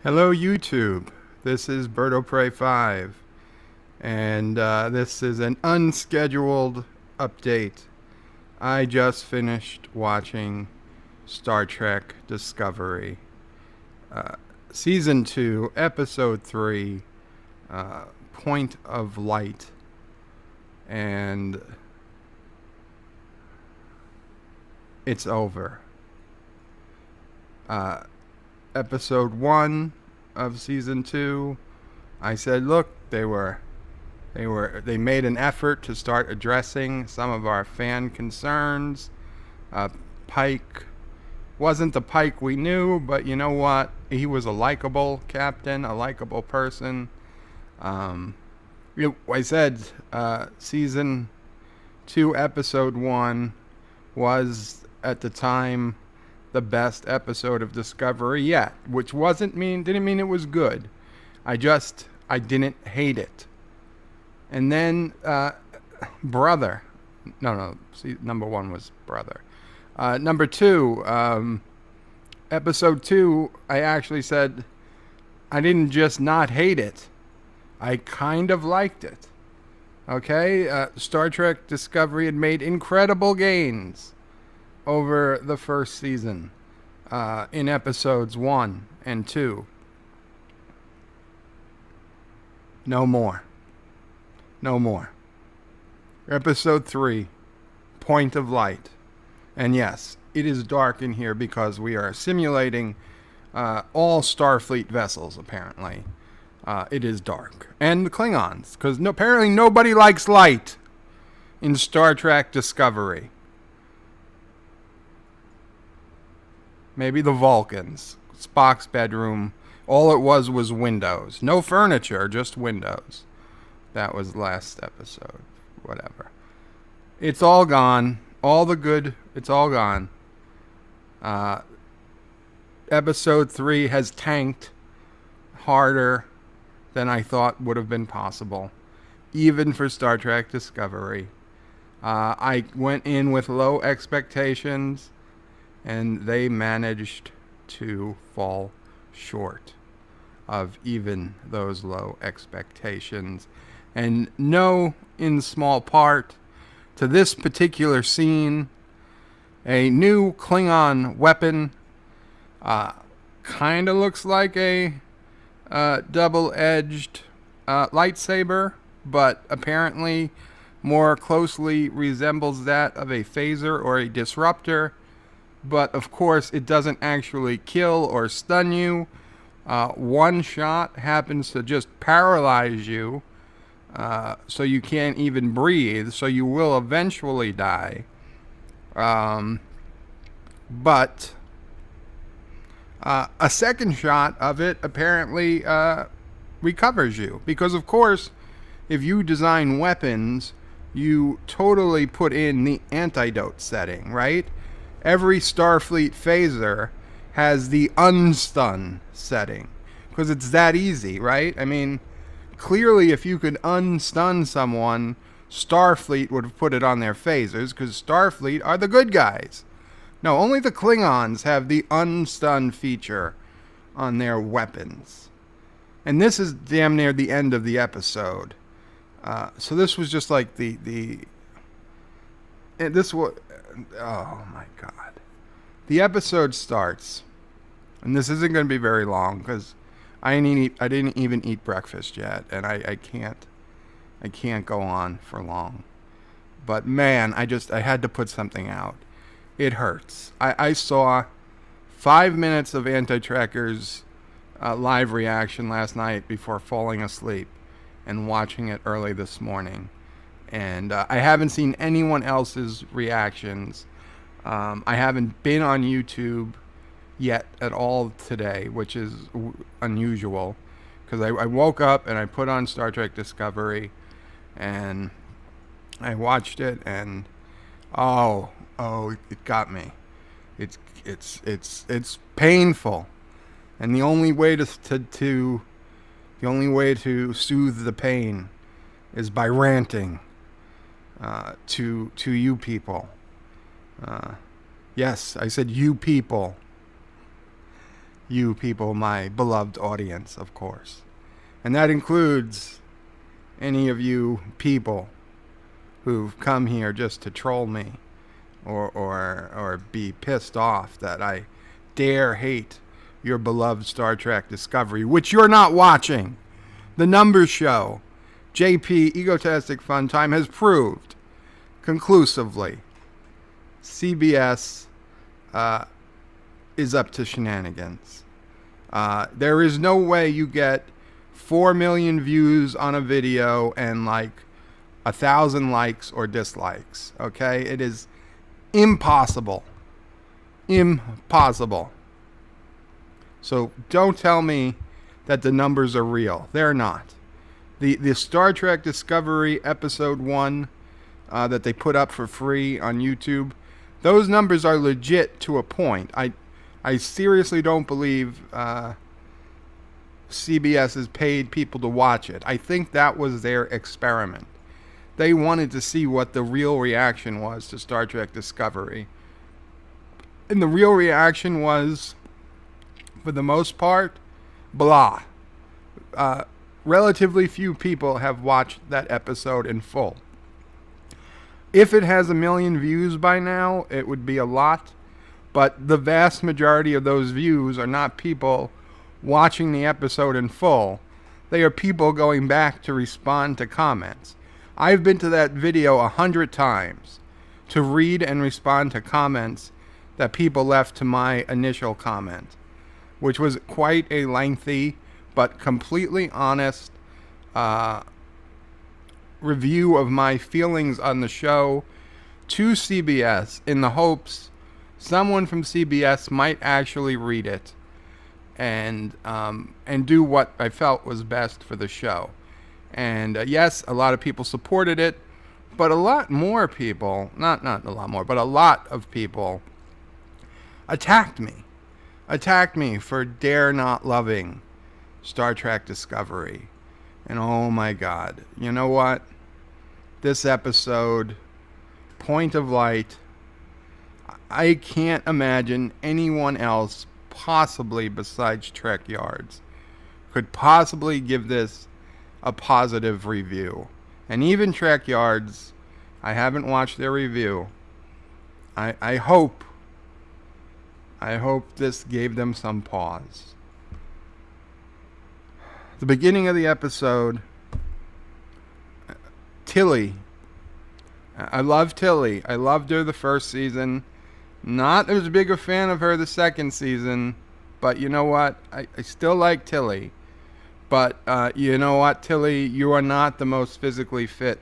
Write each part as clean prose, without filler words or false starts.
Hello, YouTube. This is Birdo Prey 5, and this is an unscheduled update. I just finished watching Star Trek Discovery, Season 2, Episode 3, Point of Light, and it's over. Episode 1 of Season 2, I said, look, they made an effort to start addressing some of our fan concerns. Pike wasn't the Pike we knew, but you know what? He was a likable captain, a likable person. I said Season 2, Episode 1 was, at the time, the best episode of Discovery yet, which didn't mean it was good. I didn't hate it. And then Brother. No, see, number 1 was Brother. Number 2, Episode 2, I actually said I didn't just not hate it. I kind of liked it. Okay? Star Trek Discovery had made incredible gains over the first season in episodes 1 and 2. No more. Episode 3, Point of Light. And yes, it is dark in here because we are simulating all Starfleet vessels, apparently. It is dark. And the Klingons, because apparently nobody likes light in Star Trek Discovery. Maybe the Vulcans. Spock's bedroom. All it was windows. No furniture, just windows. That was last episode. Whatever. It's all gone. All the good, it's all gone. Episode 3 has tanked harder than I thought would have been possible. Even for Star Trek Discovery. I went in with low expectations, and they managed to fall short of even those low expectations. And no, in small part, to this particular scene, a new Klingon weapon kind of looks like a double-edged lightsaber, but apparently more closely resembles that of a phaser or a disruptor. But of course, it doesn't actually kill or stun you. One shot happens to just paralyze you, so you can't even breathe, so you will eventually die. But a second shot of it apparently recovers you. Because of course, if you design weapons, you totally put in the antidote setting, right? Every Starfleet phaser has the unstun setting. Because it's that easy, right? I mean, clearly if you could unstun someone, Starfleet would have put it on their phasers, because Starfleet are the good guys. No, only the Klingons have the unstun feature on their weapons. And this is damn near the end of the episode. So this was just like this was... Oh my god. The episode starts, and this isn't going to be very long because I didn't even eat breakfast yet, and I can't go on for long. But man, I had to put something out. It hurts. I saw 5 minutes of Anti-Tracker's live reaction last night before falling asleep and watching it early this morning. And I haven't seen anyone else's reactions. I haven't been on YouTube yet at all today, which is unusual. Because I woke up and I put on Star Trek Discovery, and I watched it, and oh, it got me. It's painful, and the only way to soothe the pain is by ranting to you people. Yes, I said you people. you people, my beloved audience, of course. And that includes any of you people who've come here just to troll me or be pissed off that I dare hate your beloved Star Trek Discovery, which you're not watching. The numbers show JP Egotastic Fun Time has proved conclusively CBS is up to shenanigans. There is no way you get 4 million views on a video and like 1,000 likes or dislikes. Okay? It is impossible. Impossible. So don't tell me that the numbers are real. They're not. The Star Trek Discovery Episode 1 that they put up for free on YouTube, those numbers are legit to a point. I seriously don't believe CBS has paid people to watch it. I think that was their experiment. They wanted to see what the real reaction was to Star Trek Discovery. And the real reaction was, for the most part, blah. Relatively few people have watched that episode in full. If it has 1 million views by now, it would be a lot. But the vast majority of those views are not people watching the episode in full. They are people going back to respond to comments. I've been to that video 100 times to read and respond to comments that people left to my initial comment, which was quite a lengthy but completely honest review of my feelings on the show to CBS, in the hopes someone from CBS might actually read it and do what I felt was best for the show. And yes, a lot of people supported it, but a lot more people, not a lot more, but a lot of people attacked me for dare not loving Star Trek Discovery. And oh my God, you know what? This episode, Point of Light, I can't imagine anyone else possibly besides Trek Yards could possibly give this a positive review. And even Trek Yards, I haven't watched their review. I hope this gave them some pause. The beginning of the episode, Tilly. I love Tilly. I loved her the first season. Not as big a fan of her the second season, but you know what? I still like Tilly. But you know what, Tilly? You are not the most physically fit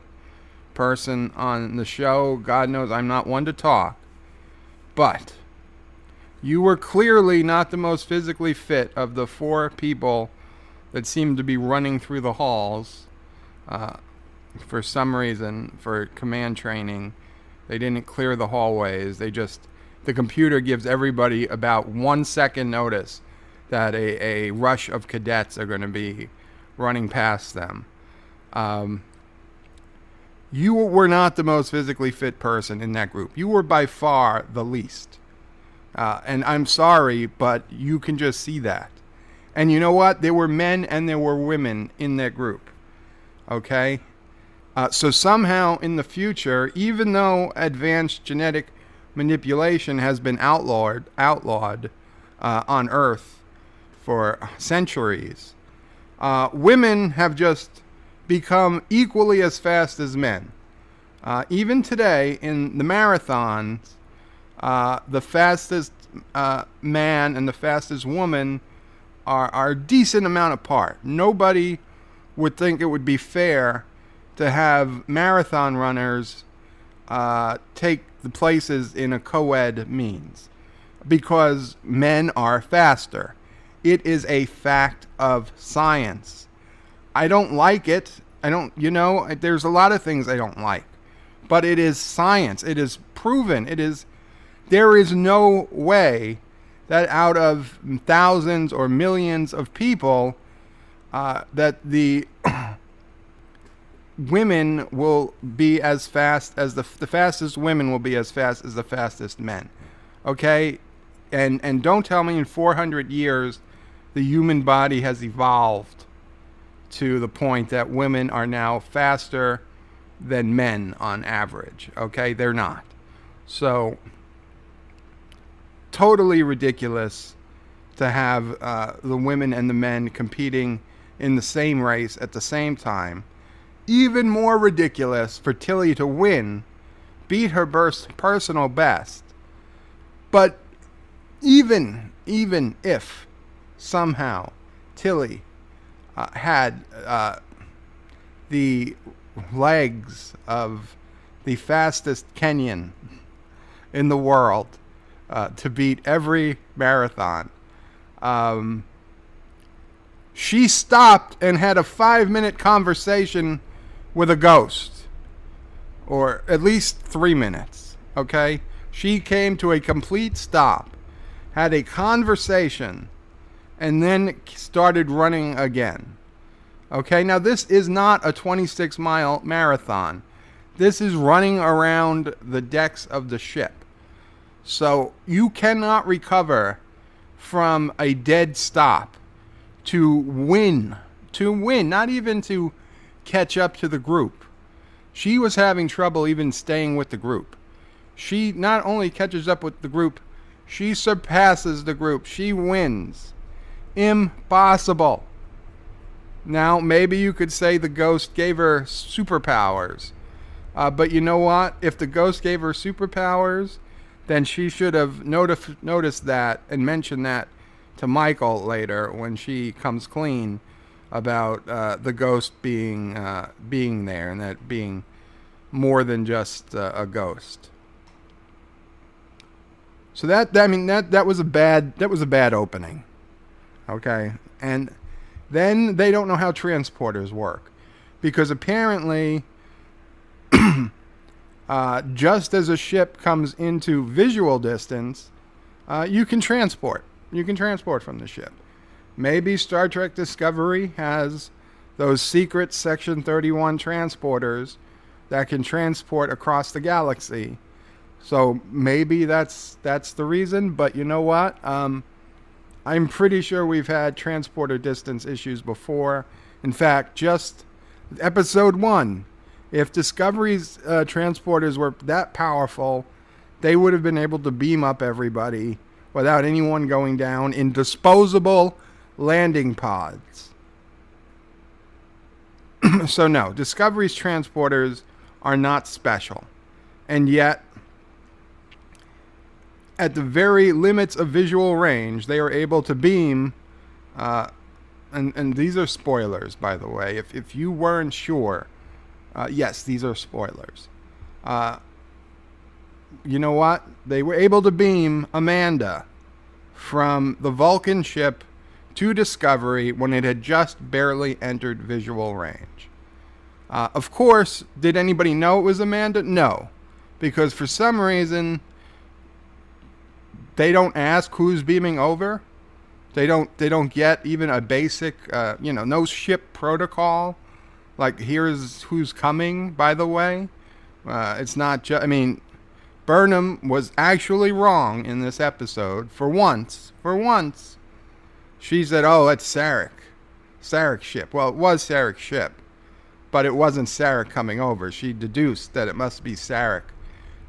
person on the show. God knows I'm not one to talk. But you were clearly not the most physically fit of the 4 people that seemed to be running through the halls for some reason, for command training. They didn't clear the hallways. The computer gives everybody about 1 second notice that a rush of cadets are going to be running past them. You were not the most physically fit person in that group. You were by far the least. And I'm sorry, but you can just see that. And you know what? There were men and there were women in that group. Okay? So somehow in the future, even though advanced genetic manipulation has been outlawed on Earth for centuries, women have just become equally as fast as men. Even today in the marathons, the fastest man and the fastest woman are a decent amount apart. Nobody would think it would be fair to have marathon runners take the places in a co-ed means, because men are faster. It is a fact of science. I don't like it. There's a lot of things I don't like, but it is science. It is proven. There is no way that out of thousands or millions of people, that the women will be as fast as the fastest women will be as fast as the fastest men. Okay? And don't tell me in 400 years the human body has evolved to the point that women are now faster than men on average. Okay, they're not. So totally ridiculous to have the women and the men competing in the same race at the same time. Even more ridiculous for Tilly to win, beat her personal best. But even if somehow Tilly had the legs of the fastest Kenyan in the world to beat every marathon, she stopped and had a 5-minute conversation with a ghost, or at least 3 minutes. Okay, she came to a complete stop, had a conversation, and then started running again. Okay, now this is not a 26-mile marathon. This is running around the decks of the ship. So you cannot recover from a dead stop to win, not even to catch up to the group. She was having trouble even staying with the group. She not only catches up with the group, she surpasses the group. She wins. Impossible. Now, maybe you could say the ghost gave her superpowers. But you know what? If the ghost gave her superpowers, then she should have noticed that and mentioned that to Michael later when she comes clean about the ghost being there, and that being more than just a ghost. So that was a bad opening. Okay, and then they don't know how transporters work, because apparently just as a ship comes into visual distance, you can transport from the ship. Maybe Star Trek Discovery has those secret Section 31 transporters that can transport across the galaxy. So maybe that's the reason. But you know what? I'm pretty sure we've had transporter distance issues before. In fact, just episode 1, if Discovery's transporters were that powerful, they would have been able to beam up everybody without anyone going down in disposable landing pods. So no, Discovery's transporters are not special. And yet, at the very limits of visual range, they are able to beam, and these are spoilers, by the way. If you weren't sure, yes, these are spoilers. You know what? They were able to beam Amanda from the Vulcan ship to Discovery when it had just barely entered visual range. Of course, did anybody know it was Amanda? No, because for some reason they don't ask who's beaming over. They don't get even a basic, no ship protocol. Like, here's who's coming, by the way. It's not just, Burnham was actually wrong in this episode. For once, she said, oh, it's Sarek's ship. Well, it was Sarek's ship, but it wasn't Sarek coming over. She deduced that it must be Sarek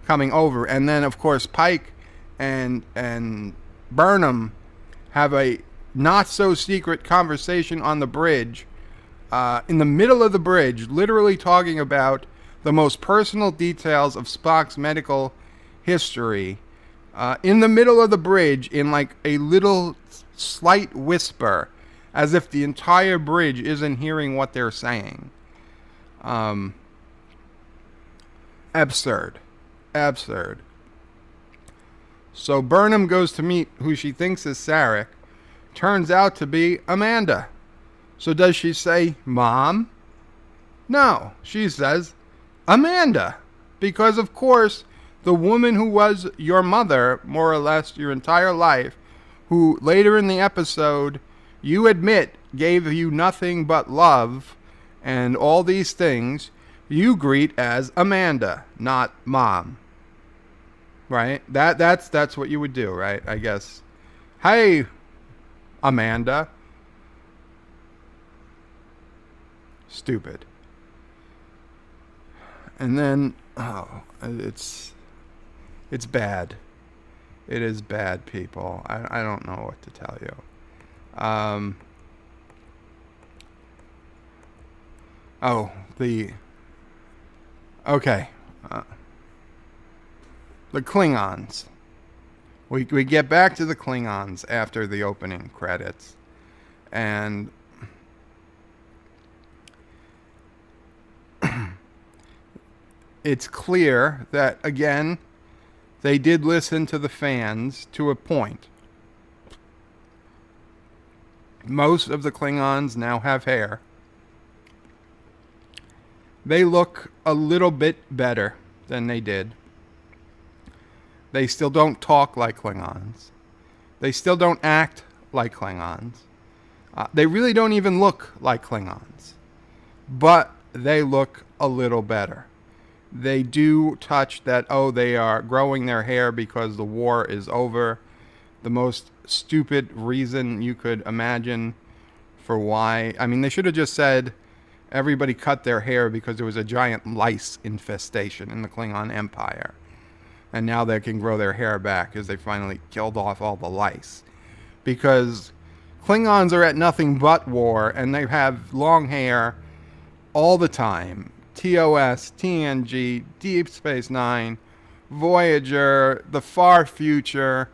coming over. And then, of course, Pike and Burnham have a not-so-secret conversation on the bridge, in the middle of the bridge, literally talking about the most personal details of Spock's medical history, in the middle of the bridge, in like a little slight whisper, as if the entire bridge isn't hearing what they're saying. Absurd. So Burnham goes to meet who she thinks is Sarek. Turns out to be Amanda. So does she say, Mom? No, she says, Amanda. Because, of course, the woman who was your mother, more or less, your entire life, who later in the episode, you admit, gave you nothing but love and all these things, you greet as Amanda, not Mom. right? That's what you would do, right? I guess. Hey, Amanda. Stupid. And then, oh, it's bad. It is bad, people. I don't know what to tell you. Oh, okay. Uh, the Klingons. We get back to the Klingons after the opening credits, and it's clear that again they did listen to the fans to a point. Most of the Klingons now have hair. They look a little bit better than they did. They still don't talk like Klingons. They still don't act like Klingons. They really don't even look like Klingons. But they look a little better. They do touch that, oh, they are growing their hair because the war is over. The most stupid reason you could imagine for why. I mean, they should have just said everybody cut their hair because there was a giant lice infestation in the Klingon Empire. And now they can grow their hair back because they finally killed off all the lice. Because Klingons are at nothing but war, and they have long hair all the time. TOS, TNG, Deep Space Nine, Voyager, the far future.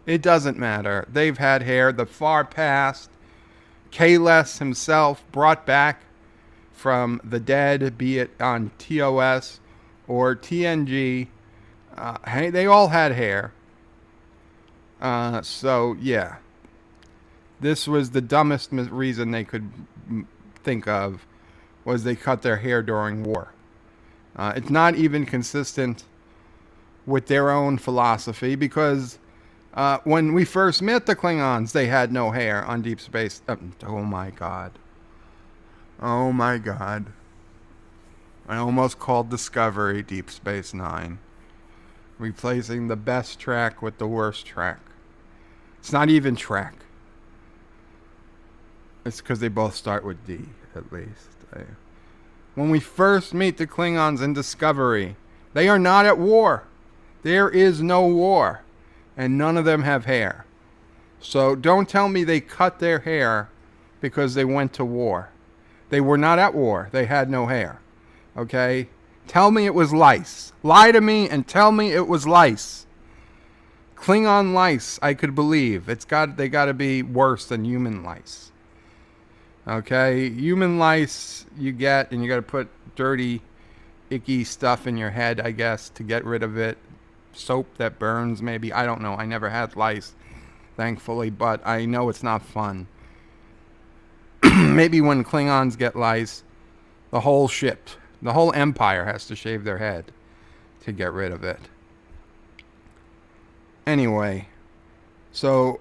It doesn't matter. They've had hair. The far past. Kahless himself brought back from the dead, be it on TOS or TNG. Hey, they all had hair. So, yeah. This was the dumbest reason they could think of, was they cut their hair during war. It's not even consistent with their own philosophy, because when we first met the Klingons, they had no hair on Deep Space. Oh my God. Oh my God. I almost called Discovery Deep Space Nine. Replacing the best track with the worst track. It's not even track. It's because they both start with D, at least. When we first meet the Klingons in Discovery, they are not at war. There is no war. And none of them have hair. So don't tell me they cut their hair because they went to war. They were not at war. They had no hair. Okay? Tell me it was lice. Lie to me and tell me it was lice. Klingon lice, I could believe. They got to be worse than human lice. Okay? Human lice you get, and you got to put dirty, icky stuff in your head, I guess, to get rid of it. Soap that burns, maybe. I don't know. I never had lice, thankfully, but I know it's not fun. Maybe when Klingons get lice, the whole ship, the whole empire has to shave their head to get rid of it. Anyway, so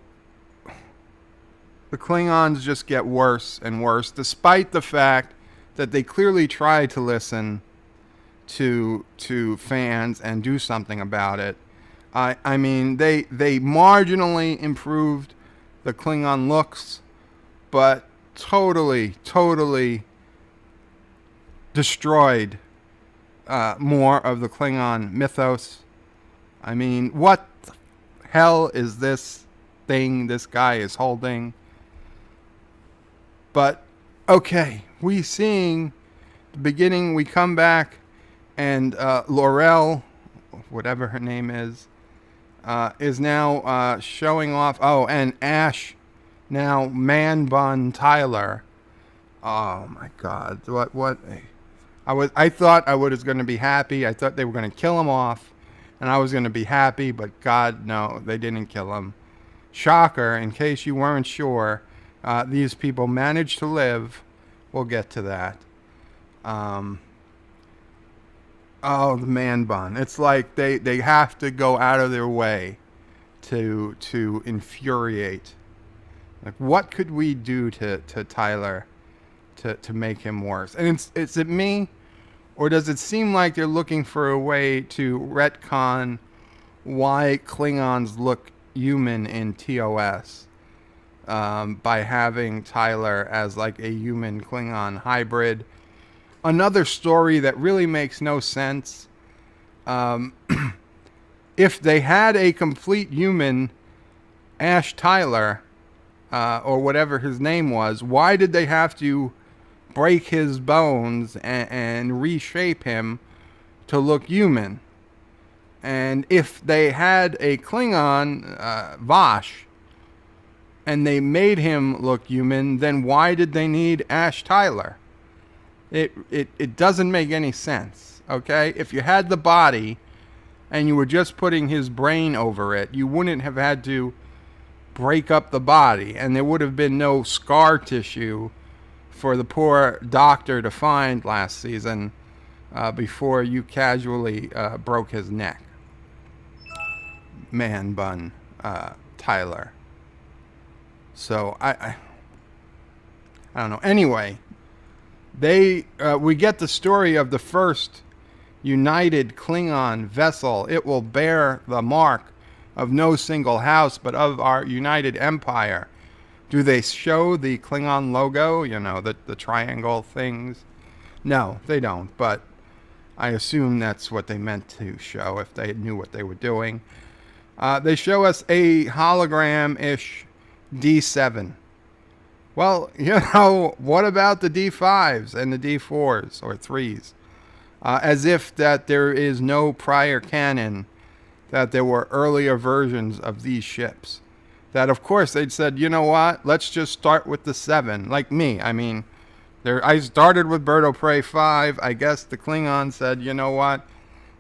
the Klingons just get worse and worse, despite the fact that they clearly try to listen to fans and do something about it. I mean, they marginally improved the Klingon looks, but totally destroyed more of the Klingon mythos. I mean, what the hell is this thing this guy is holding? But, okay, we seeing the beginning, we come back, and Laurel, whatever her name is now showing off. Oh, and Ash, now man bun Tyler. Oh my God! What? I thought I was going to be happy. I thought they were going to kill him off, and I was going to be happy. But God, no, they didn't kill him. Shocker! In case you weren't sure, these people managed to live. We'll get to that. Oh, the man bun. It's like they have to go out of their way to infuriate. Like, what could we do to Tyler to make him worse? And is it me? Or does it seem like they're looking for a way to retcon why Klingons look human in TOS by having Tyler as like a human Klingon hybrid. Another story that really makes no sense. If they had a complete human Ash Tyler, or whatever his name was, why did they have to break his bones and reshape him to look human? And if they had a Klingon, Vosh, and they made him look human, then why did they need Ash Tyler? It doesn't make any sense, okay? If you had the body and you were just putting his brain over it, you wouldn't have had to break up the body, and there would have been no scar tissue for the poor doctor to find last season before you casually broke his neck. Man bun Tyler. So I don't know. Anyway, we get the story of the first united Klingon vessel. It will bear the mark of no single house, but of our united empire. Do they show the Klingon logo? You know, the triangle things? No, they don't. But I assume that's what they meant to show if they knew what they were doing. They show us a hologram-ish D7. Well, you know, what about the D5s and the D4s or 3s? As if that there is no prior canon, that there were earlier versions of these ships. That, of course, they'd said, you know what, let's just start with the 7. Like me, I mean, I started with Birdo Prey 5. I guess the Klingons said, you know what,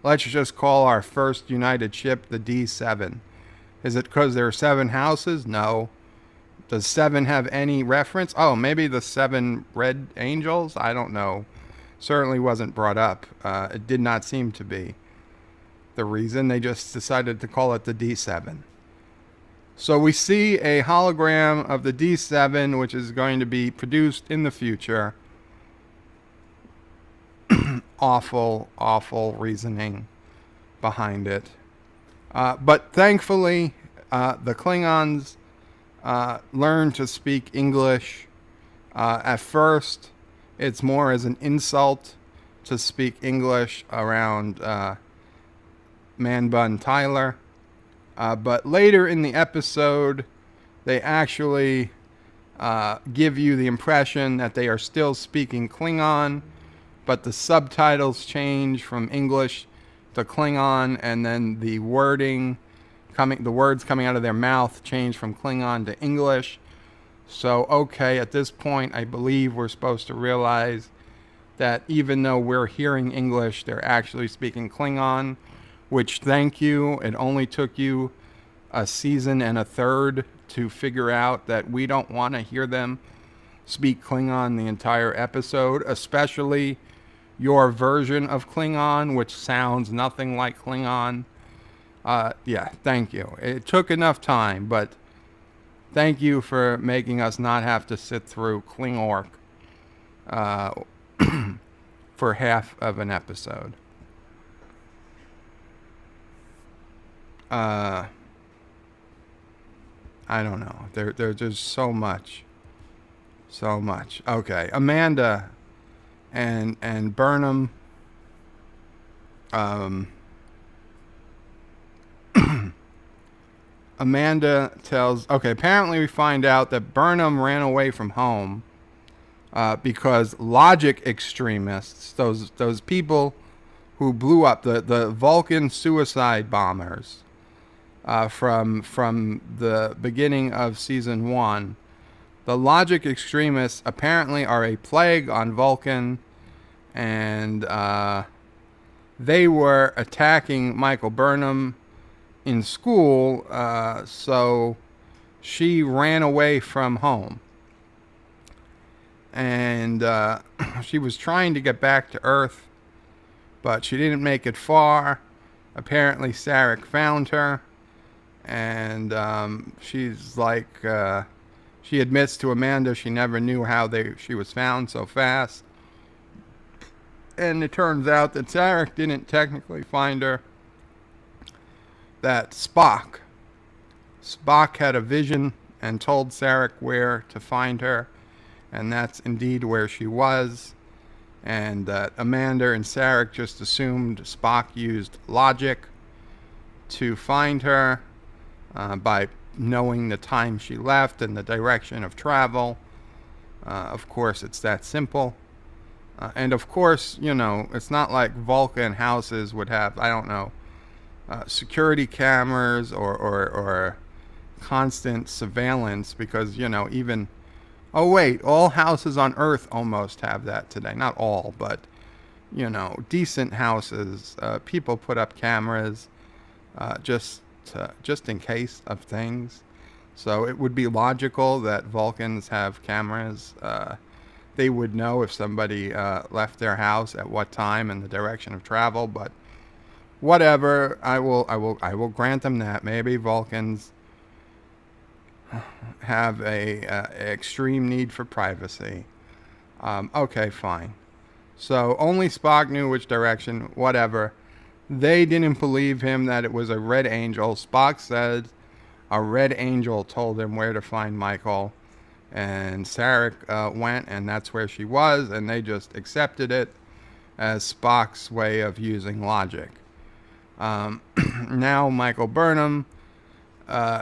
let's just call our first united ship the D7. Is it because there are 7 houses? No. Does 7 have any reference? Oh, maybe the 7 red angels? I don't know. Certainly wasn't brought up. It did not seem to be the reason. They just decided to call it the D7. So we see a hologram of the D7, which is going to be produced in the future. Awful, awful reasoning behind it. But thankfully, the Klingons learned to speak English. At first, it's more as an insult to speak English around Man Bun Tyler. But later in the episode, they actually give you the impression that they are still speaking Klingon, but the subtitles change from English to Klingon, and then the words coming out of their mouth change from Klingon to English. So, okay, at this point, I believe we're supposed to realize that even though we're hearing English, they're actually speaking Klingon, which, thank you, it only took you a season and a third to figure out that we don't want to hear them speak Klingon the entire episode, especially your version of Klingon, which sounds nothing like Klingon. Yeah, thank you. It took enough time, but thank you for making us not have to sit through Klingork for half of an episode. I don't know. There's just so much. So much. Okay, Amanda and Burnham. Amanda tells... Okay, apparently we find out that Burnham ran away from home because logic extremists, those people who blew up the Vulcan suicide bombers from the beginning of season 1, the logic extremists apparently are a plague on Vulcan, and they were attacking Michael Burnham in school, so she ran away from home. And she was trying to get back to Earth, but she didn't make it far. Apparently Sarek found her, and she's like... she admits to Amanda she never knew how she was found so fast. And it turns out that Sarek didn't technically find her. that Spock had a vision and told Sarek where to find her, and that's indeed where she was. And that Amanda and Sarek just assumed Spock used logic to find her by knowing the time she left and the direction of travel. Of course, it's that simple. And of course, it's not like Vulcan houses would have, I don't know, security cameras or constant surveillance because, even, oh, wait, all houses on Earth almost have that today. Not all, but, decent houses. People put up cameras just in case of things. So it would be logical that Vulcans have cameras. They would know if somebody left their house at what time and the direction of travel. But whatever, I will grant them that. Maybe Vulcans have a extreme need for privacy. Okay, fine. So only Spock knew which direction. Whatever. They didn't believe him that it was a red angel. Spock said a red angel told him where to find Michael. And Sarek went, and that's where she was, and they just accepted it as Spock's way of using logic. Now Michael Burnham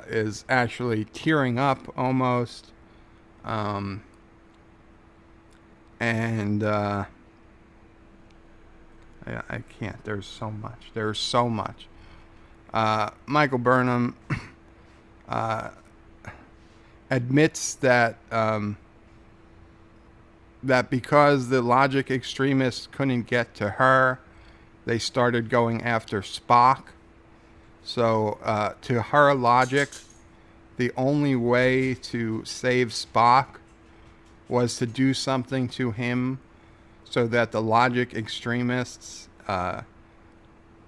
is actually tearing up almost. And I can't. There's so much. There's so much. Michael Burnham admits that that because the logic extremists couldn't get to her, they started going after Spock. So to her logic, the only way to save Spock was to do something to him so that the logic extremists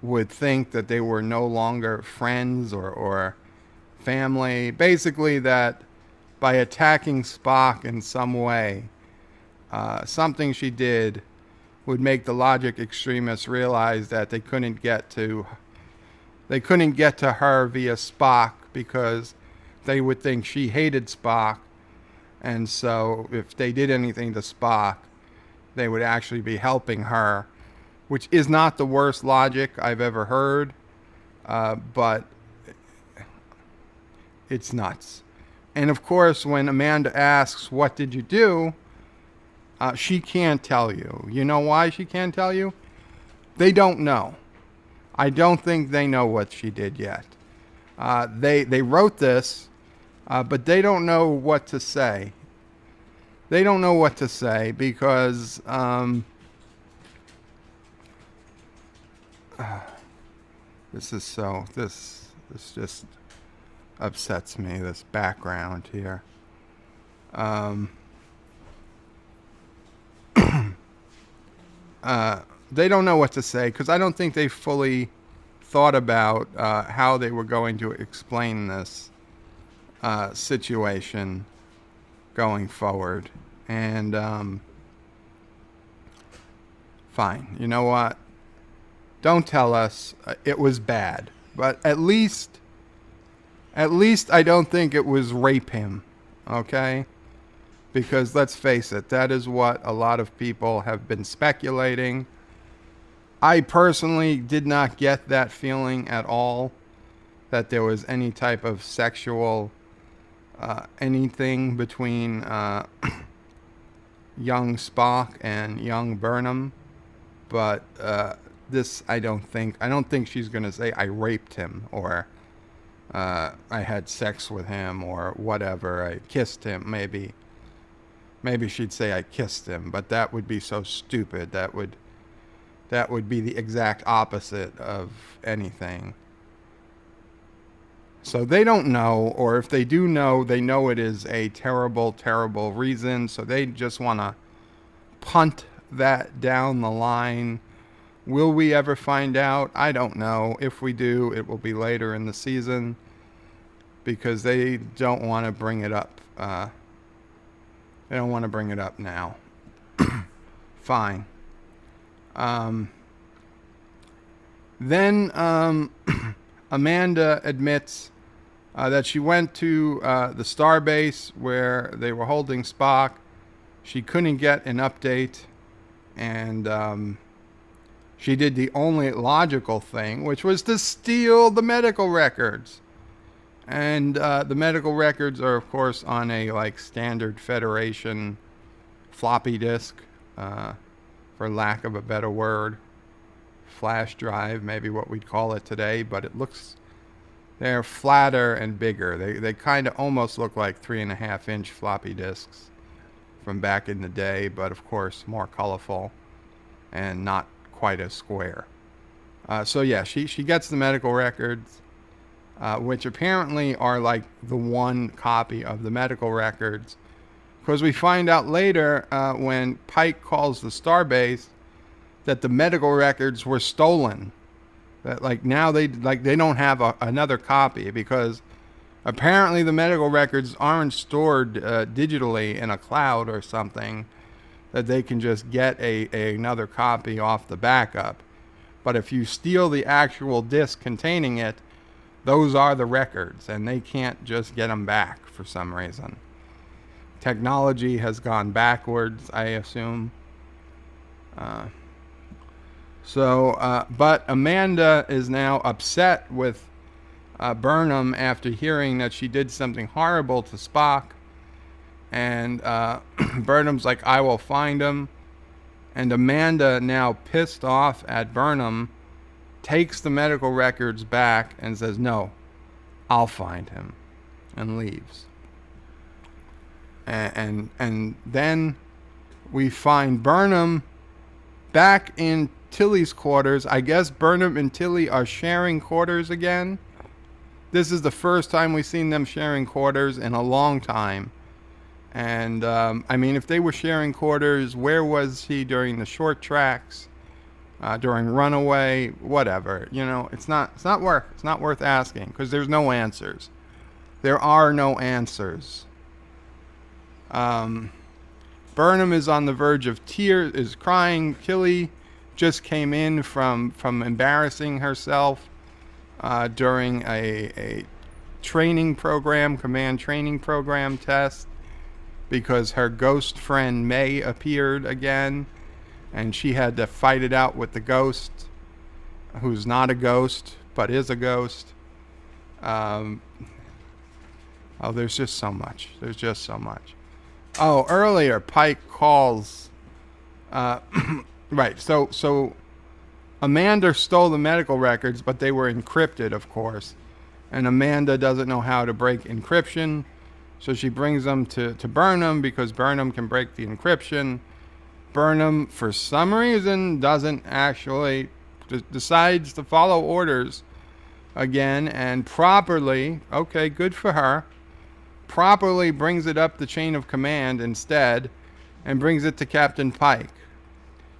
would think that they were no longer friends or family. Basically, that by attacking Spock in some way, something she did would make the logic extremists realize that they couldn't get to her via Spock because they would think she hated Spock, and so if they did anything to Spock, they would actually be helping her, which is not the worst logic I've ever heard, but it's nuts. And of course, when Amanda asks, "What did you do?" She can't tell you. You know why she can't tell you? They don't know. I don't think they know what she did yet. They wrote this, but they don't know what to say. They don't know what to say because this just upsets me, this background here. They don't know what to say because I don't think they fully thought about how they were going to explain this situation going forward. And fine, you know what? Don't tell us it was bad, but at least I don't think it was rape him, okay? Because let's face it, that is what a lot of people have been speculating. I personally did not get that feeling at all, that there was any type of sexual anything between young Spock and young Burnham. But this, I don't think she's going to say I raped him or I had sex with him or whatever. I kissed him, maybe. Maybe she'd say I kissed him, but that would be so stupid. That would be the exact opposite of anything. So they don't know, or if they do know, they know it is a terrible, terrible reason. So they just want to punt that down the line. Will we ever find out? I don't know. If we do, it will be later in the season because they don't want to bring it up. They don't want to bring it up now. Fine. Then Amanda admits that she went to the starbase where they were holding Spock. She couldn't get an update, and she did the only logical thing, which was to steal the medical records. And the medical records are, of course, on a standard Federation floppy disk, for lack of a better word. Flash drive, maybe what we'd call it today, but they're flatter and bigger. They kind of almost look like 3.5-inch floppy disks from back in the day, but of course more colorful and not quite as square. So yeah, she gets the medical records, which apparently are like the one copy of the medical records, because we find out later when Pike calls the starbase that the medical records were stolen. That now they don't have another copy, because apparently the medical records aren't stored digitally in a cloud or something that they can just get another copy off the backup. But if you steal the actual disk containing it, those are the records, and they can't just get them back for some reason. Technology has gone backwards, I assume. But Amanda is now upset with Burnham after hearing that she did something horrible to Spock. And Burnham's like, I will find him. And Amanda, now pissed off at Burnham, takes the medical records back and says, no, I'll find him, and leaves. And then we find Burnham back in Tilly's quarters. I guess Burnham and Tilly are sharing quarters again. This is the first time we've seen them sharing quarters in a long time. And I mean, if they were sharing quarters, where was he during the short tracks, during Runaway, whatever? It's not worth asking, because there's no answers. There are no answers. Burnham is on the verge of tears, is crying. Tilly just came in from embarrassing herself during a training program, command training program test, because her ghost friend May appeared again, and she had to fight it out with the ghost, who's not a ghost but is a ghost. There's just so much. Oh, earlier Pike calls. Right. So Amanda stole the medical records, but they were encrypted, of course. And Amanda doesn't know how to break encryption, so she brings them to Burnham, because Burnham can break the encryption. Burnham, for some reason, doesn't actually, decides to follow orders again, and properly, okay, good for her, properly brings it up the chain of command instead, and brings it to Captain Pike.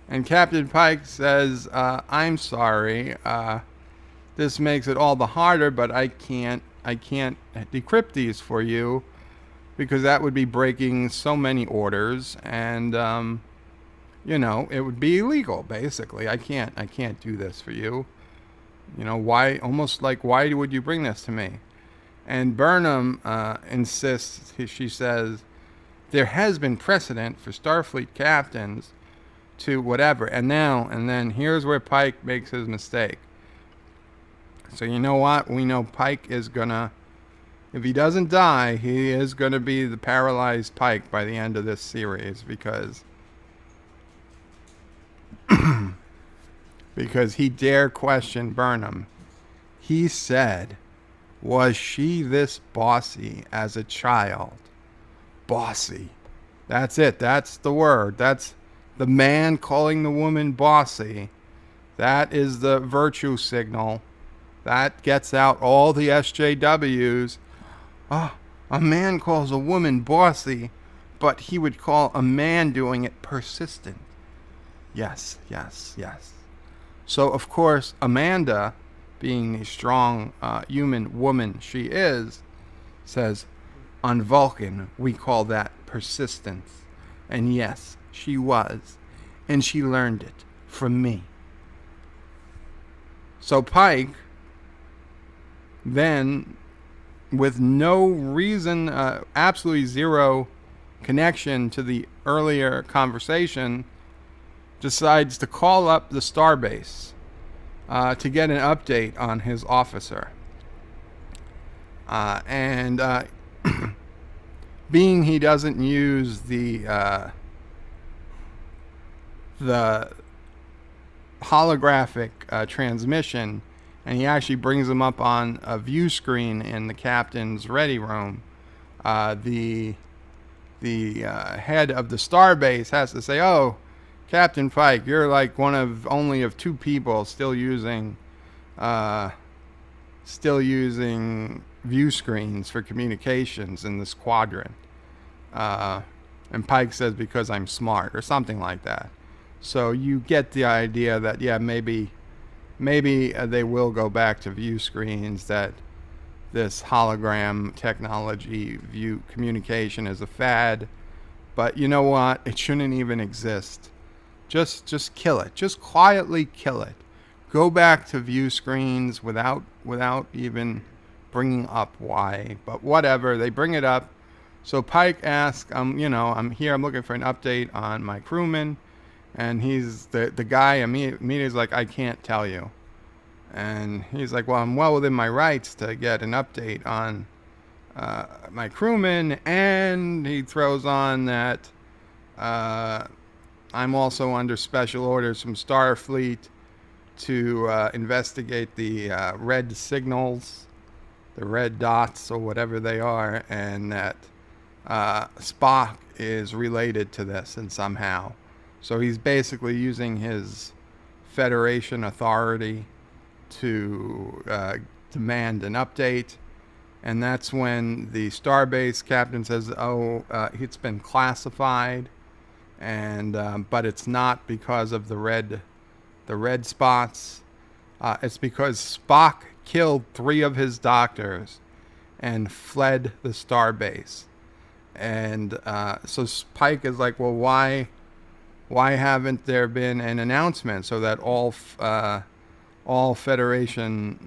And Captain Pike says, I'm sorry, this makes it all the harder, but I can't decrypt these for you, because that would be breaking so many orders, and it would be illegal, basically. I can't do this for you. Why, almost like, why would you bring this to me? And Burnham insists, she says, there has been precedent for Starfleet captains to whatever. And then here's where Pike makes his mistake. So you know what? We know Pike is gonna, if he doesn't die, he is gonna be the paralyzed Pike by the end of this series, because he dare question Burnham. He said, was she this bossy as a child? Bossy. That's it. That's the word. That's the man calling the woman bossy. That is the virtue signal. That gets out all the SJWs. Oh, a man calls a woman bossy, but he would call a man doing it persistent. Yes. So, of course, Amanda, being the strong human woman she is, says, on Vulcan, we call that persistence. And yes, she was. And she learned it from me. So Pike then, with no reason, absolutely zero connection to the earlier conversation, decides to call up the starbase to get an update on his officer. And being he doesn't use the holographic transmission, and he actually brings them up on a view screen in the captain's ready room, the head of the starbase has to say, "Oh, Captain Pike, you're like one of only of two people still using view screens for communications in this quadrant." And Pike says, "Because I'm smart," or something like that. So you get the idea that, yeah, maybe they will go back to view screens, that this hologram technology view communication is a fad. But you know what? It shouldn't even exist. Just kill it. Just quietly kill it. Go back to view screens without even bringing up why. But whatever, they bring it up. So Pike asks, I'm here, I'm looking for an update on my crewman. And he's the guy immediately is like, "I can't tell you." And he's like, "Well, I'm well within my rights to get an update on my crewman." And he throws on that I'm also under special orders from Starfleet to investigate the red signals, the red dots or whatever they are, and that Spock is related to this in somehow. So he's basically using his Federation authority to demand an update. And that's when the starbase captain says, "Oh, it's been classified, and but it's not because of the red spots. It's because Spock killed 3 of his doctors and fled the starbase." And so Pike is like, "Well, why haven't there been an announcement so that all Federation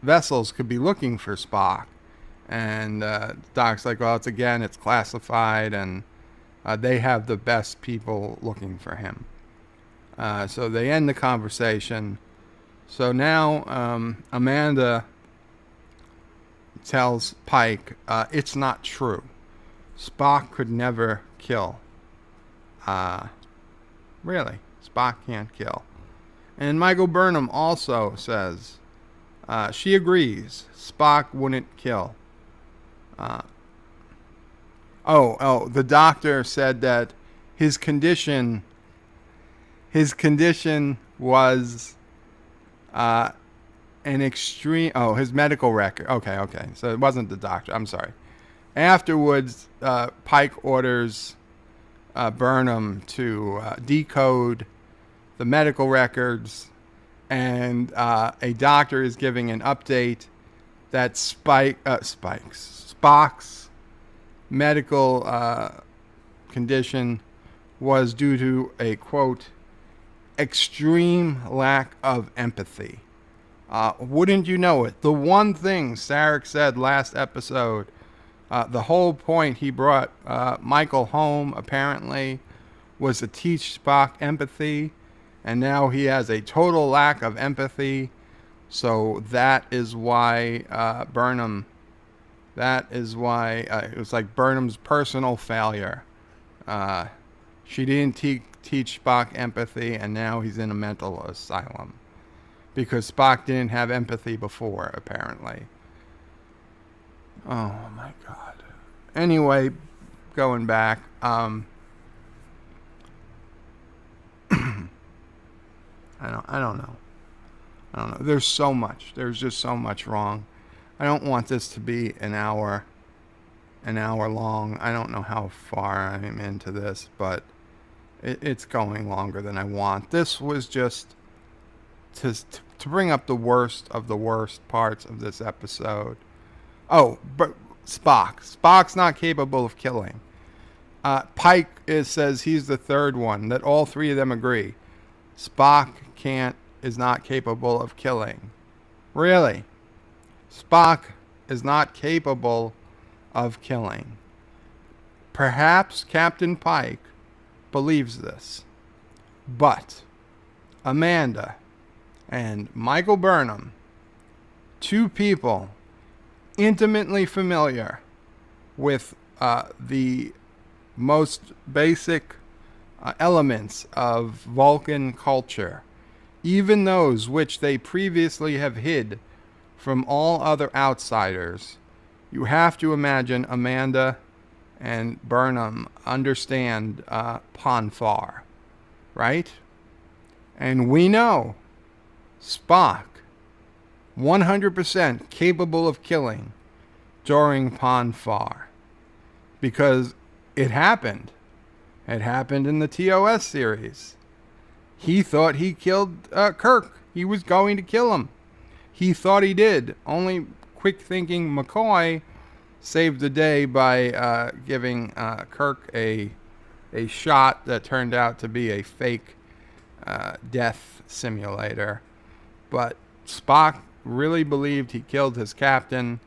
vessels could be looking for Spock?" And Doc's like, "Well, it's classified, and they have the best people looking for him." So they end the conversation. So now Amanda tells Pike, it's not true. Spock could never kill. Really, Spock can't kill. And Michael Burnham also says she agrees Spock wouldn't kill. The doctor said that his condition was an extreme. Oh, his medical record. Okay. So it wasn't the doctor. I'm sorry. Afterwards, Pike orders Burnham to decode the medical records, and a doctor is giving an update that Spock's medical condition was due to a, quote, extreme lack of empathy. Wouldn't you know it? The one thing Sarek said last episode, the whole point he brought Michael home, apparently, was to teach Spock empathy, and now he has a total lack of empathy. So that is why it was like Burnham's personal failure. She didn't teach Spock empathy, and now he's in a mental asylum because Spock didn't have empathy before, apparently. Oh my God. Anyway, going back, I don't know. There's so much. There's just so much wrong. I don't want this to be an hour long. I don't know how far I'm into this, but it's going longer than I want. This was just to bring up the worst of the worst parts of this episode. Oh, but Spock's not capable of killing. Pike says he's the third one, that all 3 of them agree. Spock is not capable of killing. Really? Spock is not capable of killing. Perhaps Captain Pike believes this, but Amanda and Michael Burnham, two people intimately familiar with the most basic elements of Vulcan culture, even those which they previously have hid from all other outsiders. You have to imagine Amanda and Burnham understand Ponfar, right? And we know Spock, 100% capable of killing during Ponfar, because it happened. It happened in the TOS series. He thought he killed Kirk. He was going to kill him. He thought he did. Only quick-thinking McCoy saved the day by giving Kirk a shot that turned out to be a fake death simulator. But Spock really believed he killed his captain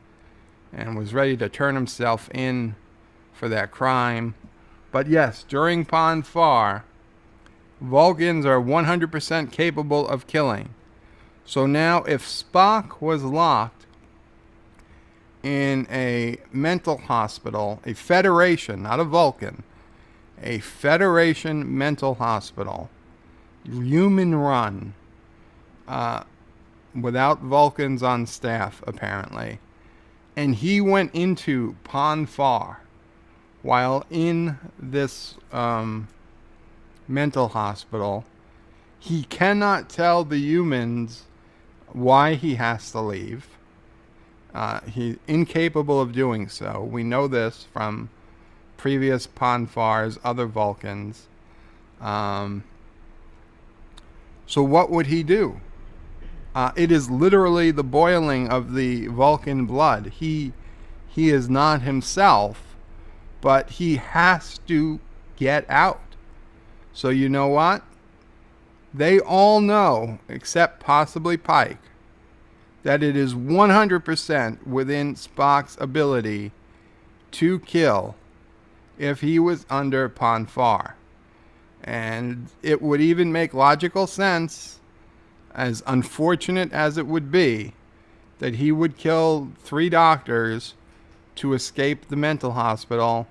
and was ready to turn himself in for that crime. But yes, during Ponfar, Vulcans are 100% capable of killing. So now if Spock was locked in a mental hospital, a Federation, not a Vulcan, a Federation mental hospital, human run, without Vulcans on staff apparently, and he went into Ponfar while in this mental hospital, he cannot tell the humans why he has to leave. He's incapable of doing so. We know this from previous Ponfars, other Vulcans. So what would he do? It is literally the boiling of the Vulcan blood. He is not himself, but he has to get out. So you know what? They all know, except possibly Pike, that it is 100% within Spock's ability to kill if he was under Ponfar. And it would even make logical sense, as unfortunate as it would be, that he would kill 3 doctors to escape the mental hospital.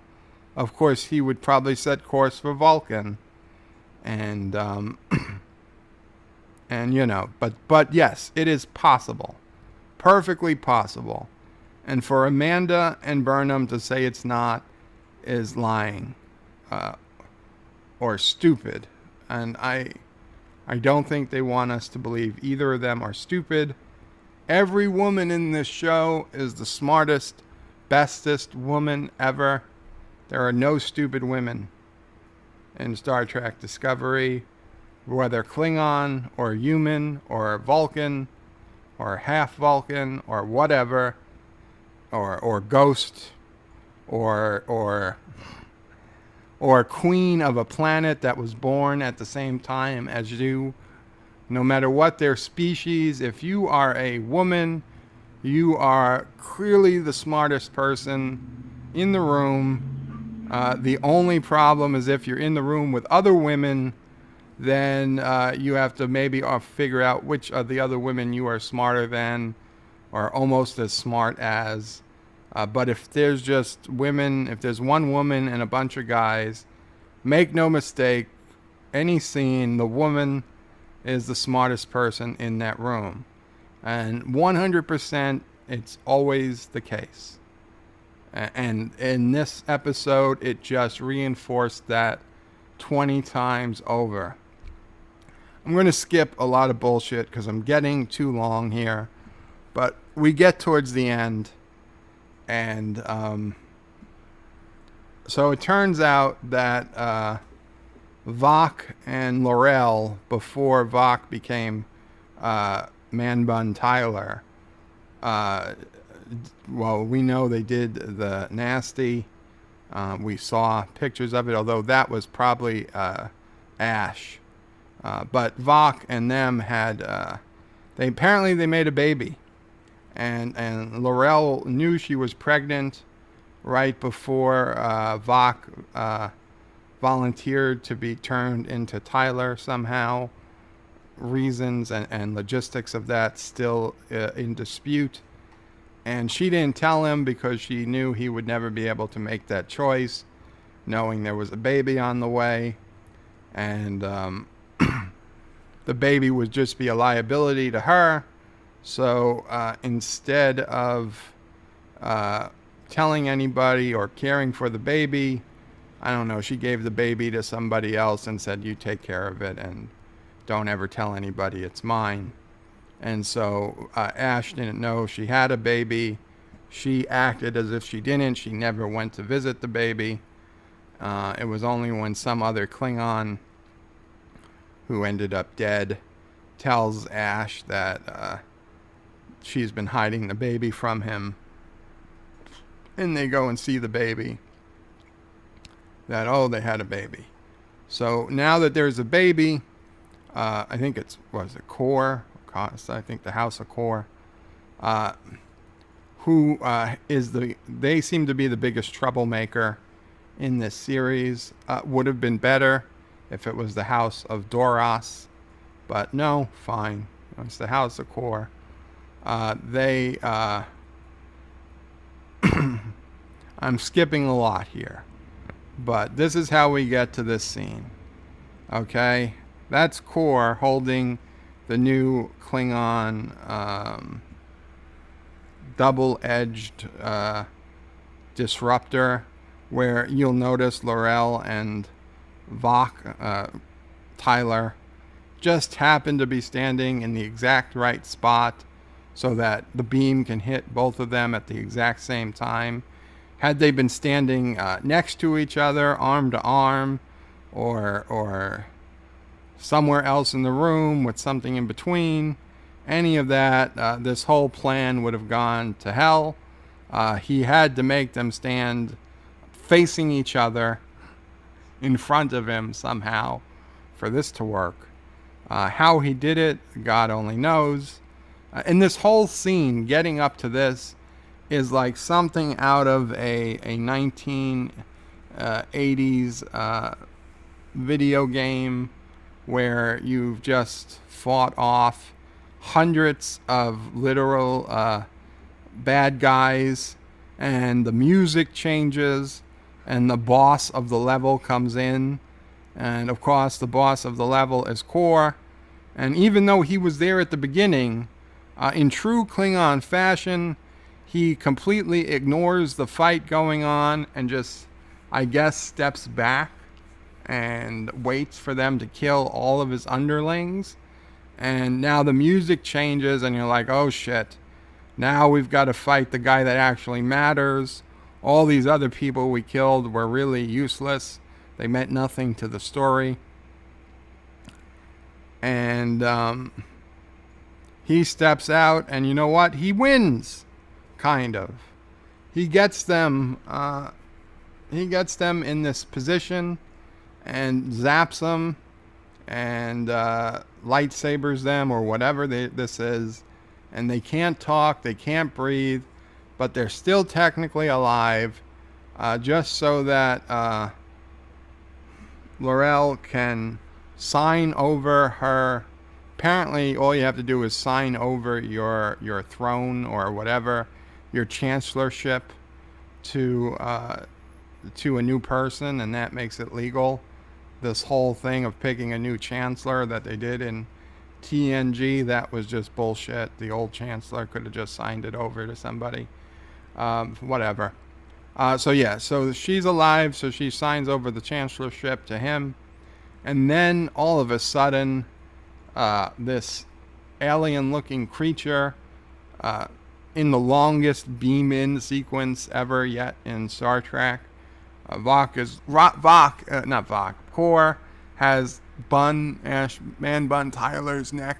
Of course, he would probably set course for Vulcan. And, and you know, but yes, it is possible. Perfectly possible. And for Amanda and Burnham to say it's not is lying. Or stupid. And I don't think they want us to believe either of them are stupid. Every woman in this show is the smartest, bestest woman ever. There are no stupid women in Star Trek Discovery, whether Klingon or human or Vulcan or half Vulcan or whatever, or ghost or queen of a planet that was born at the same time as you. No matter what their species, if you are a woman, you are clearly the smartest person in the room. The only problem is if you're in the room with other women, then you have to maybe figure out which of the other women you are smarter than or almost as smart as. But if there's just women, if there's one woman and a bunch of guys, make no mistake, any scene, the woman is the smartest person in that room. And 100% it's always the case. And in this episode, it just reinforced that 20 times over. I'm going to skip a lot of bullshit because I'm getting too long here. But we get towards the end. And so it turns out that Vok and Laurel, before Vok became Man Bun Tyler, well, we know they did the nasty. We saw pictures of it, although that was probably Ash. But Vok and them had, they made a baby. and Laurel knew she was pregnant right before Vok volunteered to be turned into Tyler somehow. Reasons and logistics of that still in dispute. And she didn't tell him because she knew he would never be able to make that choice, knowing there was a baby on the way. And the baby would just be a liability to her. So instead of telling anybody or caring for the baby, I don't know, she gave the baby to somebody else and said, you take care of it and don't ever tell anybody it's mine. And so Ash didn't know she had a baby. She acted as if she didn't. She never went to visit the baby. It was only when some other Klingon, who ended up dead, tells Ash that she's been hiding the baby from him, and they go and see the baby, that, oh, they had a baby. So now that there's a baby, I think it's, was it Core? I think the House of Core, who is they seem to be the biggest troublemaker in this series. Would have been better if it was the House of Doros, but no, fine. It's the House of Core. I'm skipping a lot here, but this is how we get to this scene. Okay, that's Core holding the new Klingon double-edged disruptor, where you'll notice Laurel and Vok, Tyler, just happen to be standing in the exact right spot so that the beam can hit both of them at the exact same time. Had they been standing next to each other, arm to arm, or somewhere else in the room with something in between, any of that, this whole plan would have gone to hell. He had to make them stand facing each other in front of him somehow for this to work. How he did it, God only knows. And this whole scene getting up to this is like something out of a 1980s video game, where you've just fought off hundreds of literal bad guys, and the music changes, and the boss of the level comes in, and of course the boss of the level is Core. And even though he was there at the beginning, in true Klingon fashion, he completely ignores the fight going on and just, I guess, steps back and waits for them to kill all of his underlings. And now the music changes and you're like, oh shit, now we've got to fight the guy that actually matters. All these other people we killed were really useless. They meant nothing to the story. And he steps out, and you know what? He wins, kind of. He gets them in this position and zaps them and lightsabers them, or whatever this is. And they can't talk, they can't breathe, but they're still technically alive, just so that Laurel can sign over her. Apparently, all you have to do is sign over your throne or whatever, your chancellorship, to a new person, and that makes it legal. This whole thing of picking a new chancellor that they did in TNG, that was just bullshit. The old chancellor could have just signed it over to somebody. Whatever. So she's alive, so she signs over the chancellorship to him. And then all of a sudden, this alien-looking creature, in the longest beam-in sequence ever yet in Star Trek, Core has Man-Bun Tyler's neck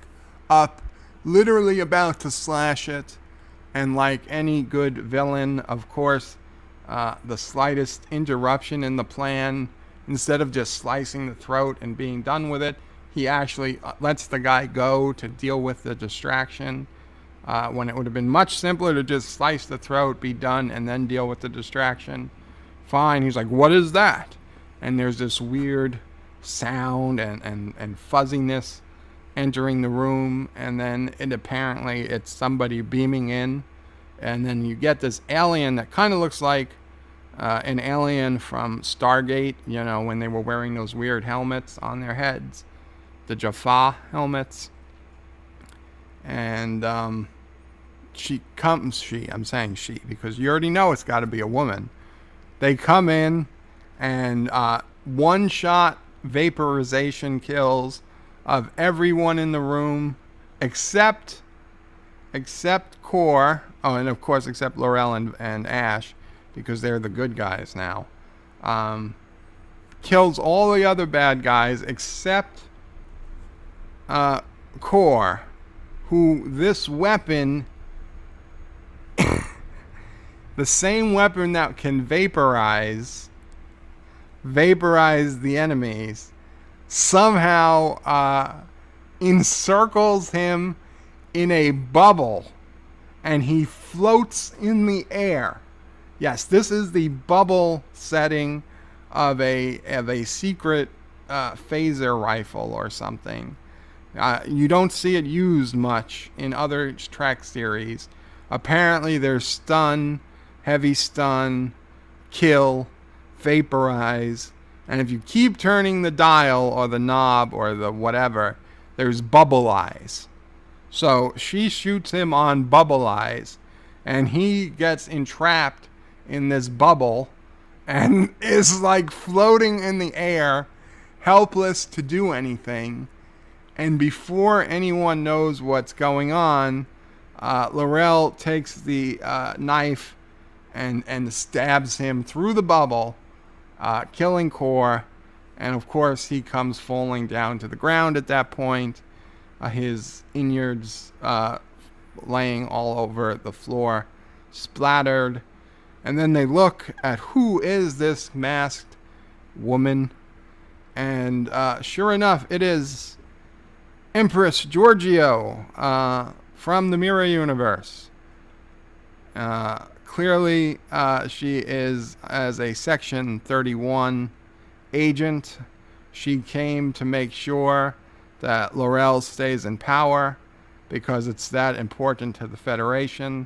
up, literally about to slash it. And like any good villain, of course, the slightest interruption in the plan, instead of just slicing the throat and being done with it, he actually lets the guy go to deal with the distraction. when it would have been much simpler to just slice the throat, be done, and then deal with the distraction. Fine. He's like, what is that? And there's this weird sound and fuzziness entering the room, and then it's somebody beaming in, and then you get this alien that kind of looks like an alien from Stargate, when they were wearing those weird helmets on their heads, the Jaffa helmets. And I'm saying she, because you already know it's got to be a woman. They come in, and one-shot vaporization kills of everyone in the room except Core. Oh, and of course except Laurel and Ash, because they're the good guys now. Kills all the other bad guys except Core, who this weapon, the same weapon that can vaporize the enemies, somehow encircles him in a bubble, and he floats in the air. Yes, this is the bubble setting of a secret phaser rifle or something. You don't see it used much in other Trek series. Apparently there's stun, heavy stun, kill, vaporize, and if you keep turning the dial or the knob or the whatever, there's bubble eyes. So she shoots him on bubble eyes, and he gets entrapped in this bubble and is like floating in the air, helpless to do anything. And before anyone knows what's going on, Laurel takes the knife and stabs him through the bubble, killing Core. And of course, he comes falling down to the ground at that point, his innards laying all over the floor, splattered. And then they look at who is this masked woman. And sure enough, it is Empress Giorgio from the Mirror Universe. Clearly, she is as a Section 31 agent. She came to make sure that Laurel stays in power because it's that important to the Federation.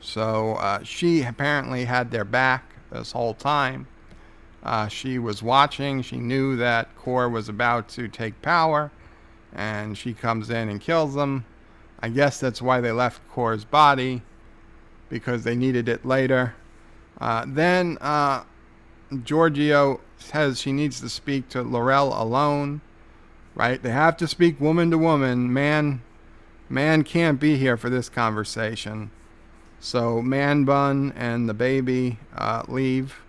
So she apparently had their back this whole time. She was watching. She knew that Core was about to take power, and she comes in and kills them. I guess that's why they left Core's body, because they needed it later. Then Giorgio says she needs to speak to Laurel alone, right? They have to speak woman to woman. Man can't be here for this conversation. So Man Bun and the baby leave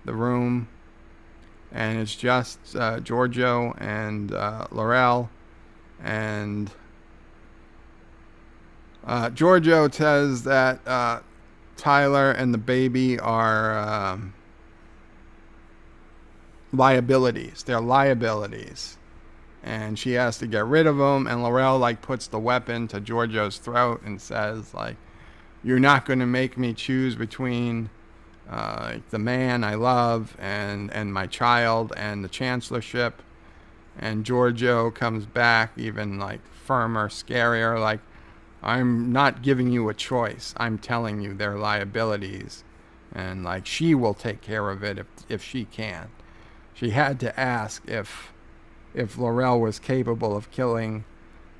the room, and it's just Giorgio and Laurel. And Giorgio says that Tyler and the baby are liabilities. They're liabilities, and she has to get rid of them. And Laurel puts the weapon to Giorgio's throat and says you're not going to make me choose between the man I love and my child and the chancellorship. And Giorgio comes back even firmer, scarier, I'm not giving you a choice. I'm telling you they're liabilities, and she will take care of it if she can. She had to ask if Laurel was capable of killing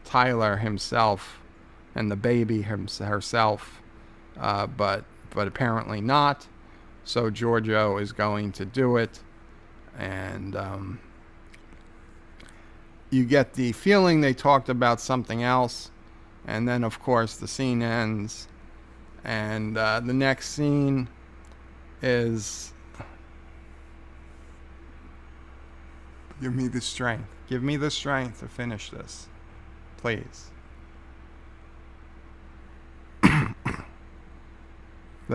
Tyler himself and the baby herself, but apparently not. So Giorgio is going to do it, and you get the feeling they talked about something else. And then, of course, the scene ends. And the next scene is... Give me the strength. Give me the strength to finish this. Please. The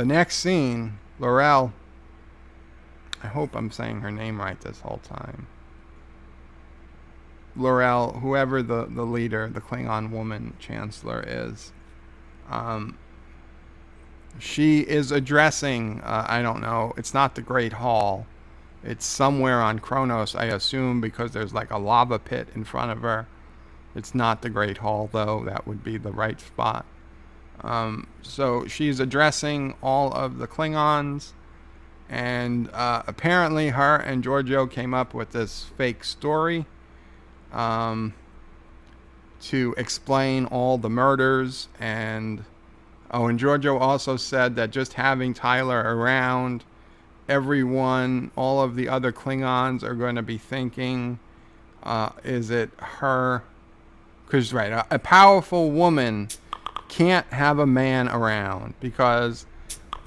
next scene, Laurel... I hope I'm saying her name right this whole time. Laurel, whoever the leader, the Klingon woman chancellor is, um, she is addressing, I don't know, it's not the Great Hall. It's somewhere on Kronos, I assume, because there's like a lava pit in front of her. It's not the Great Hall, though. That would be the right spot. So she's addressing all of the Klingons, and apparently her and Giorgio came up with this fake story um, to explain all the murders. And Giorgio also said that just having Tyler around, everyone, all of the other Klingons are going to be thinking, is it her? Because, right, a powerful woman can't have a man around, because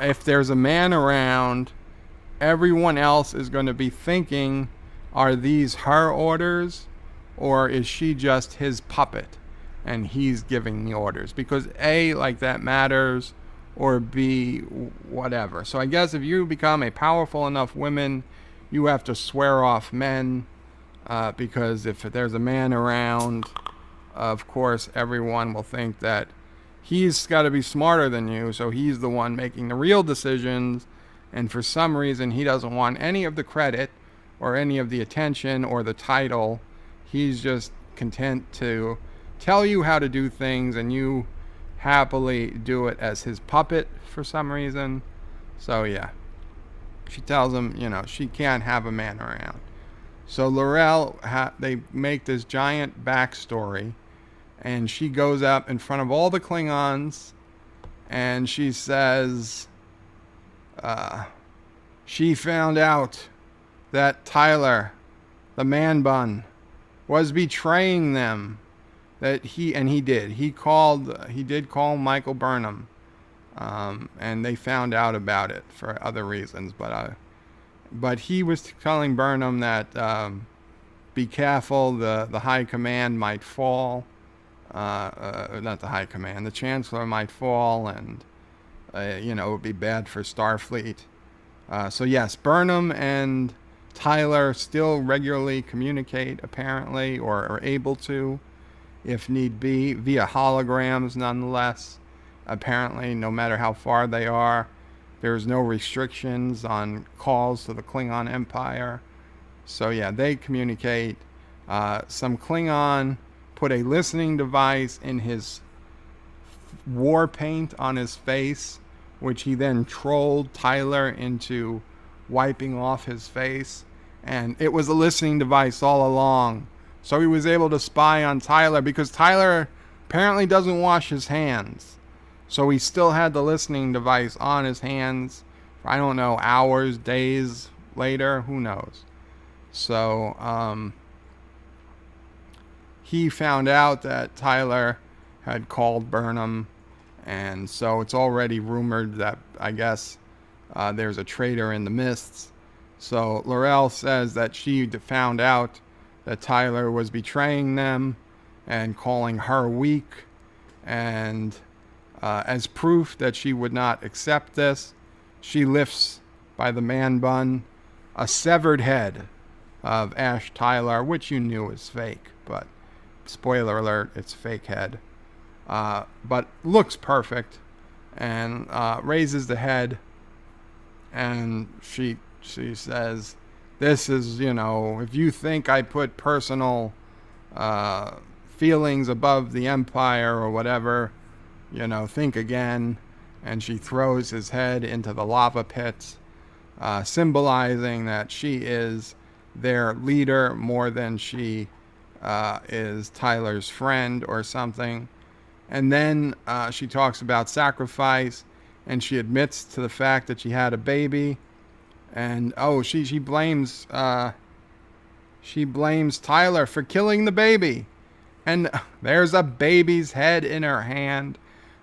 if there's a man around, everyone else is going to be thinking, are these her orders, or is she just his puppet and he's giving the orders? Because A, like, that matters, or B, whatever. So I guess if you become a powerful enough woman, you have to swear off men, because if there's a man around, of course everyone will think that he's got to be smarter than you, so he's the one making the real decisions, and for some reason he doesn't want any of the credit or any of the attention or the title. He's just content to tell you how to do things, and you happily do it as his puppet for some reason. So yeah, she tells him, she can't have a man around. So Laurel, they make this giant backstory, and she goes up in front of all the Klingons, and she says she found out that Tyler, the man bun, was betraying them. That he did. He did call Michael Burnham, and they found out about it for other reasons. But he was telling Burnham that be careful, the High Command might fall. Not the High Command, the Chancellor might fall, and it would be bad for Starfleet. So yes, Burnham and Tyler still regularly communicate, apparently, or are able to, if need be, via holograms nonetheless. Apparently, no matter how far they are, there's no restrictions on calls to the Klingon Empire. So yeah, they communicate. Some Klingon put a listening device in his war paint on his face, which he then trolled Tyler into wiping off his face. And it was a listening device all along. So he was able to spy on Tyler, because Tyler apparently doesn't wash his hands. So he still had the listening device on his hands for, I don't know, hours, days later, who knows. So he found out that Tyler had called Burnham, and so it's already rumored that, I guess, there's a traitor in the mists. So Laurel says that she found out that Tyler was betraying them and calling her weak, and as proof that she would not accept this, she lifts by the man bun a severed head of Ash Tyler, which you knew is fake, but spoiler alert, it's fake head. But looks perfect, and raises the head, and she says, this is, if you think I put personal feelings above the Empire or whatever, think again. And she throws his head into the lava pits, symbolizing that she is their leader more than she is Tyler's friend or something. And then she talks about sacrifice, and she admits to the fact that she had a baby. And she blames Tyler for killing the baby. And there's a baby's head in her hand.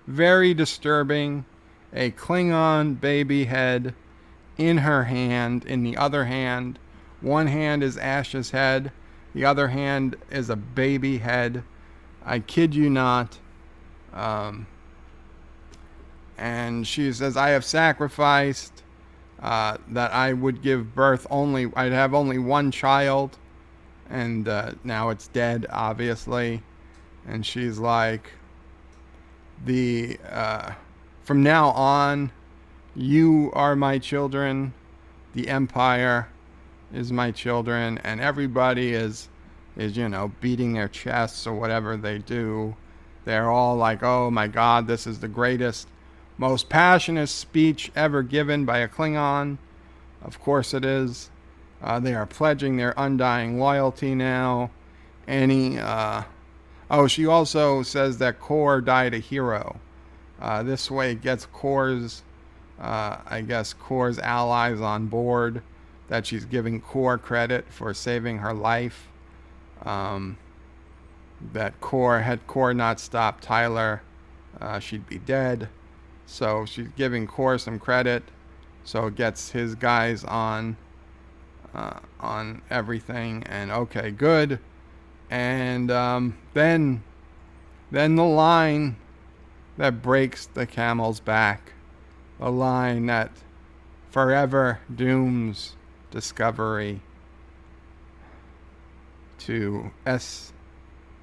Very disturbing. A Klingon baby head in her hand. In the other hand, one hand is Ash's head. The other hand is a baby head. I kid you not. And she says, I have sacrificed that I would give birth I'd have only one child. and now it's dead, obviously. And she's like, the from now on, you are my children. The Empire is my children, and everybody is beating their chests or whatever they do. They're all like, oh my God, this is the greatest, most passionate speech ever given by a Klingon. Of course it is. They are pledging their undying loyalty now. She also says that Kor died a hero. This way it gets Kor's allies on board, that she's giving Kor credit for saving her life. That had Kor not stopped Tyler, she'd be dead. So she's giving Kor some credit. So it gets his guys on everything, and okay, good. And then the line that breaks the camel's back, the line that forever dooms Discovery to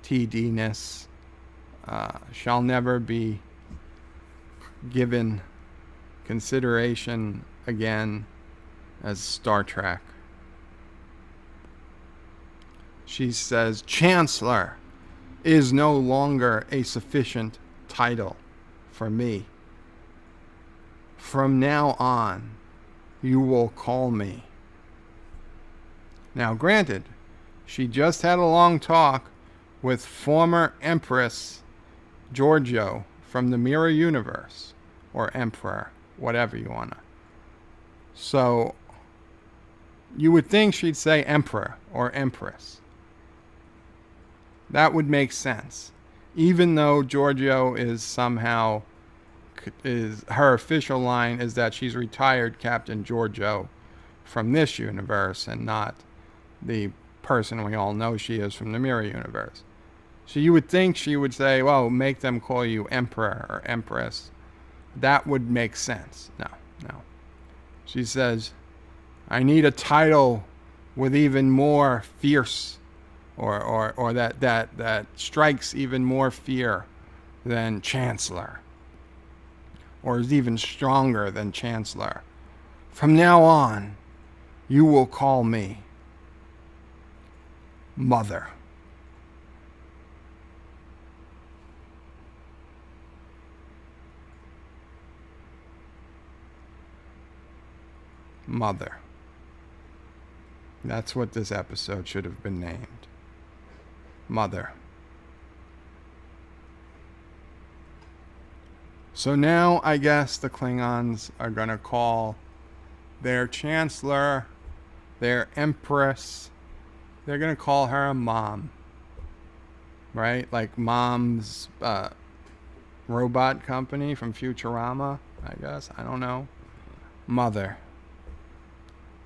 STD-ness, shall never be given consideration again as Star Trek. She says, Chancellor is no longer a sufficient title for me. From now on, you will call me. Now, granted, she just had a long talk with former Empress Giorgio from the Mirror Universe, or Emperor, whatever you want to. So, you would think she'd say Emperor or Empress. That would make sense. Even though Giorgio her official line is that she's retired Captain Giorgio from this universe and not the person we all know she is from the Mirror Universe. So you would think she would say, well, make them call you Emperor or Empress. That would make sense. No. She says, I need a title with even more fierce or that strikes even more fear than Chancellor, or is even stronger than Chancellor. From now on, you will call me Mother. Mother. That's what this episode should have been named. Mother. So now I guess the Klingons are going to call their Chancellor, their Empress, they're going to call her a mom. Right? Like Mom's robot company from Futurama, I guess. I don't know. Mother.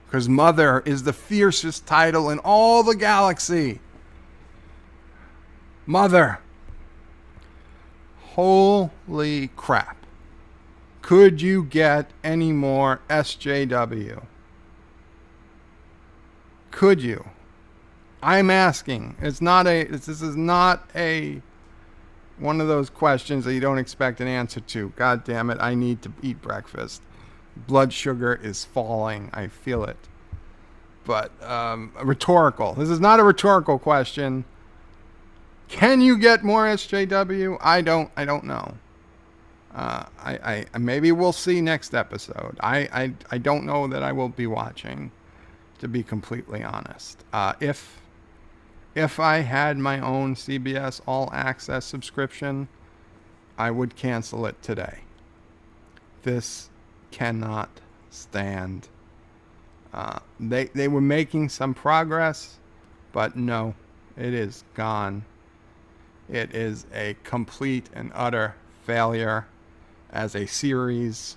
Because Mother is the fiercest title in all the galaxy. Mother. Holy crap. Could you get any more SJW? Could you? I'm asking. This is not one of those questions that you don't expect an answer to. God damn it, I need to eat breakfast. Blood sugar is falling. I feel it. But rhetorical. This is not a rhetorical question. Can you get more SJW? I don't know. I maybe we'll see next episode. I don't know that I will be watching, to be completely honest. If I had my own CBS All Access subscription, I would cancel it today. This cannot stand. They were making some progress, but no, it is gone. It is a complete and utter failure as a series.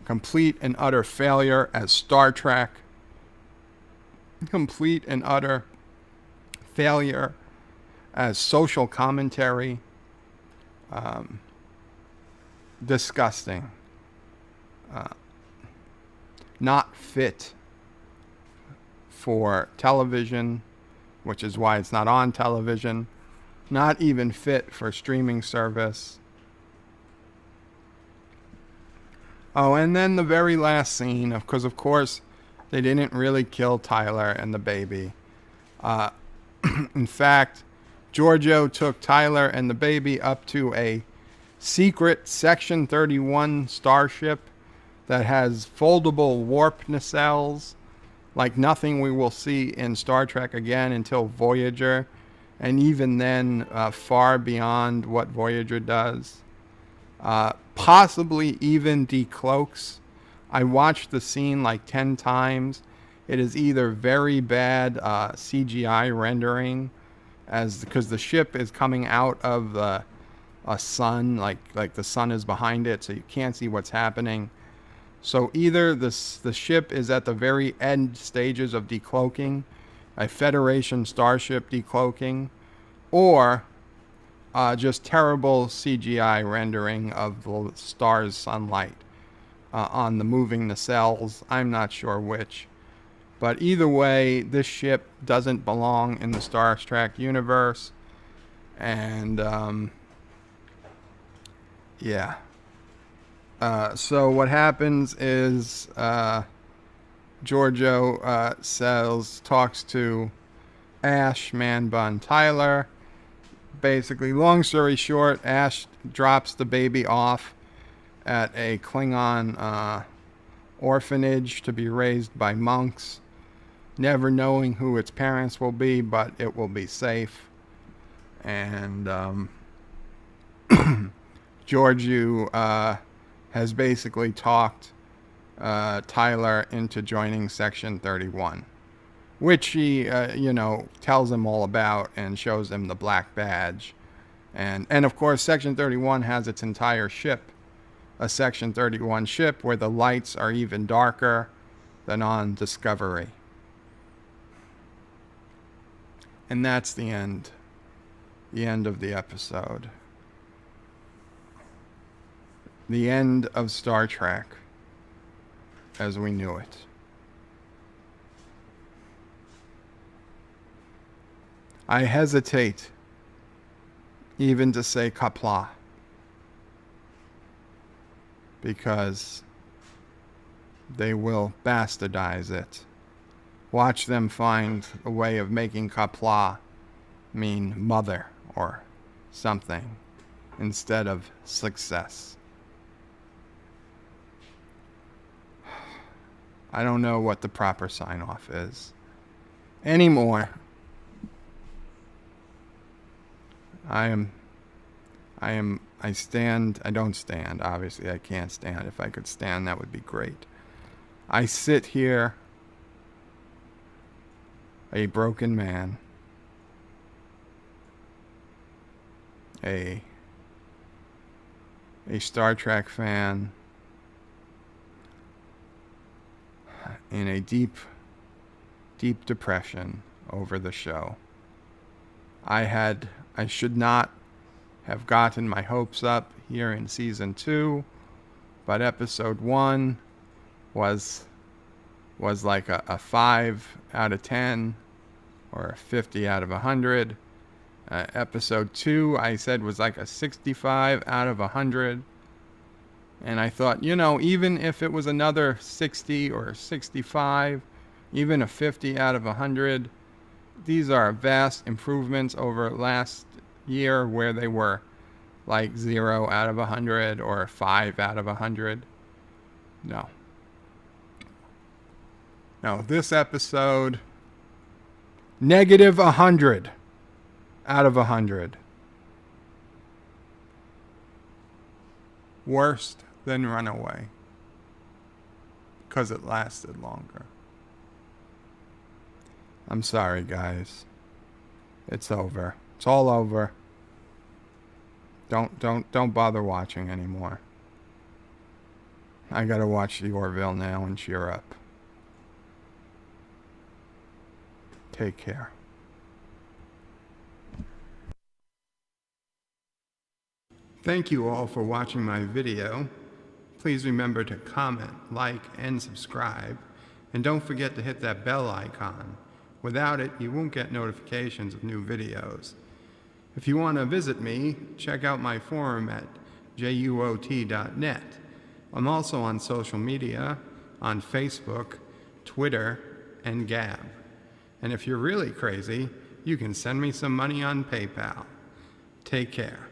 Complete and utter failure as Star Trek. Complete and utter failure as social commentary. Disgusting. Not fit for television, which is why it's not on television, not even fit for streaming service. Oh, and then the very last scene, because of course they didn't really kill Tyler and the baby. In fact, Giorgio took Tyler and the baby up to a secret Section 31 starship that has foldable warp nacelles, like nothing we will see in Star Trek again until Voyager, and even then far beyond what Voyager does. Possibly even decloaks. I watched the scene like 10 times. It is either very bad CGI rendering, because the ship is coming out of a sun, like the sun is behind it, so you can't see what's happening. So either the ship is at the very end stages of decloaking, a Federation starship decloaking, or just terrible CGI rendering of the star's sunlight on the moving nacelles. I'm not sure which. But either way, this ship doesn't belong in the Star Trek universe. And, yeah. So what happens is Giorgio talks to Ash, Man Bun, Tyler. Basically, long story short, Ash drops the baby off at a Klingon orphanage to be raised by monks, never knowing who its parents will be, but it will be safe. And Giorgio has basically talked Tyler into joining Section 31, which he, tells him all about and shows him the black badge. And of course, Section 31 has its entire ship, a Section 31 ship where the lights are even darker than on Discovery. And that's the end of the episode. The end of Star Trek as we knew it. I hesitate even to say Qapla, because they will bastardize it. Watch them find a way of making Qapla mean mother or something instead of success. I don't know what the proper sign-off is anymore. I don't stand. Obviously, I can't stand. If I could stand, that would be great. I sit here, a broken man, a Star Trek fan, in a deep, deep depression over the show. I should not have gotten my hopes up here in season 2, but episode 1 was like a 5 out of 10 or a 50 out of 100. Episode 2 I said was like a 65 out of 100. And I thought, even if it was another 60 or 65, even a 50 out of 100, these are vast improvements over last year where they were like 0 out of 100 or 5 out of 100. No, this episode, negative 100 out of 100. Worst than Runaway, because it lasted longer. I'm sorry, guys. It's over. It's all over. Don't bother watching anymore. I gotta watch the Orville now and cheer up. Take care. Thank you all for watching my video. Please remember to comment, like, and subscribe. And don't forget to hit that bell icon, Without it, you won't get notifications of new videos. If you want to visit me, check out my forum at juot.net. I'm also on social media, on Facebook, Twitter, and Gab. And if you're really crazy, you can send me some money on PayPal. Take care.